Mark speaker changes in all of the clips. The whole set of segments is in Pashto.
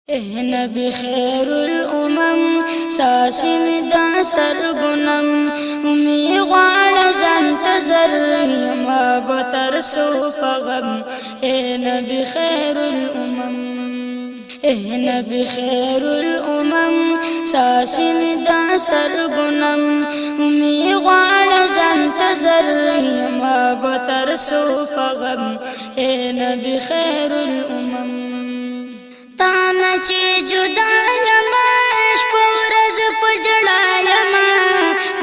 Speaker 1: نبی خیر الامم ساسی می داستر گنم امی غوال زنتظر یما بطر سو پغم نبی خیر الامم نبی خیر الامم ساسی می داستر گنم امی غوال زنتظر یما بطر سو پغم نبی خیر الامم تانا چی جدا یما شپورز پجڑا یما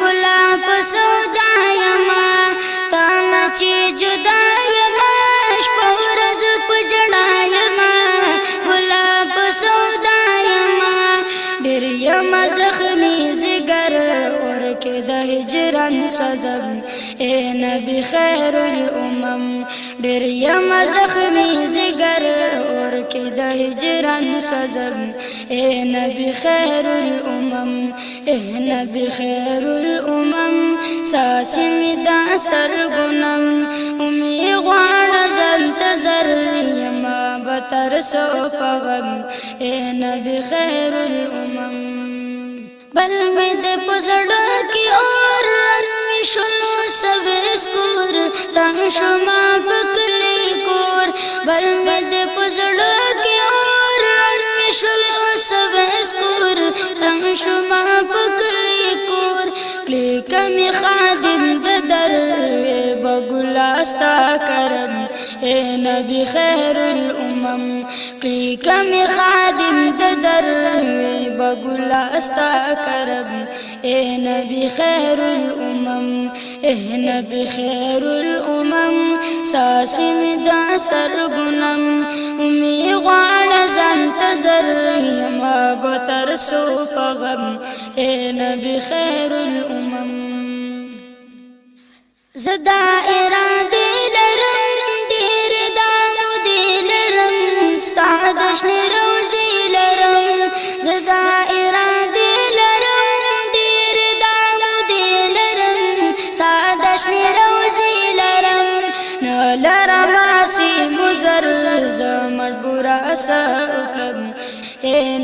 Speaker 1: گلاب سودا یما تانا چی جدا یما شپورز پجڑا یما گلاب سودا یما ډیر یما زخمی زگر ورکه د هجران سزم نبی خیر الامم ډیر یما زخمی زگر ورکه د هجران سزم نبی خیر الامم نبی خیر الامم ساسی می داستر گنم امی غوال زنتظر یما بطر سو پغم نبی خیر الامم بل میں دے پزڑا کی اور رن شنو سویس کور تنگ شما بکلی کور بل میں دے پزڑا کی اور رن شنو سویس کور تنگ شما بکلی کور کلی کمی خادم در بگلاستا کرم نبی خیر الامم کلی کمی خادم در بگلاستا کرم نبی خیر الامم نبی خیر الامم ساسی می داستر گنم امی غوال زنتظر یما بطر سو پغم نبی خیر الامم زدا اراده لرم ډیر دامو دی لرم ستا د شنې روزي لرم زدا اراده لرم ډیر دامو دی لرم ستا د شنې روزي لرم نه لرم اسی مزر ز مجبور اسکم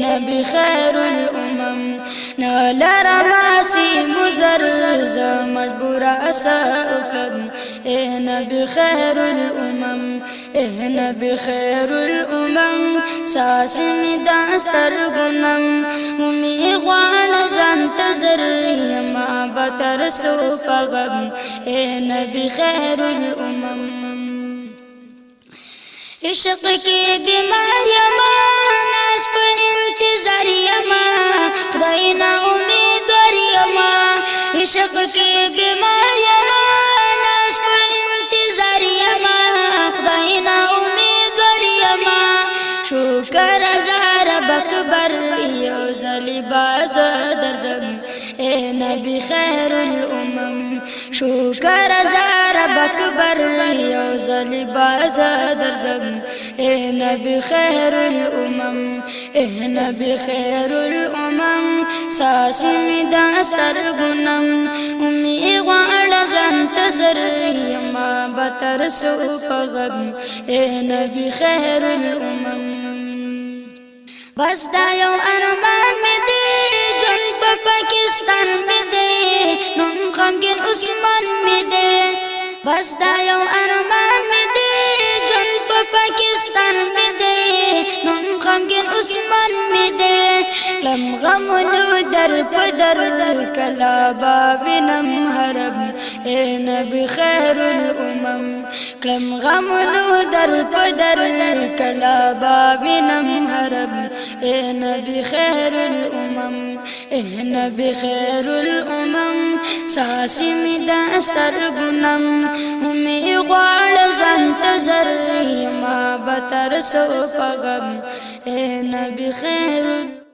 Speaker 1: نبی خیر الامم نه لرم اسی مزر ز مجبور اسکم نبی خیر الامم نبی خیر الامم ساسی می داستر گنم امی غوال زنتظر یما بطر سو پغم نبی خیر الامم عشق کی بیمار یما ناس پا انتظار یما خدای نا امیدوار یما عشق کی بیمار یما ناس پا انتظار یما خدای نا امیدوار یما شکر ازار بکبر یو زلی باز درزم نبی خیر الامم شکر ازار بکبر یو زلی باز درزم نبی خیر الامم نبی خیر الامم ساسی می داستر گنم امی غوال زنتظر یما بطر سو پغم نبی خیر الامم بس دا یو ارمان می دی جن پا پاکستان می دی نم غمگین عثمان می دی بس دا یو ارمان می دی جن پا پاکستان می دی نم غمگین عثمان می دی لم غمونو در پدر کلا بابنم حرم نبی خیر الامم لم غمونو در پدر کلا بابنم حرم نبی خیر الامم نبی خیر الامم ساسی می داستر گنم امی غوال زنتظر یما بطر سو پغم نبی خیر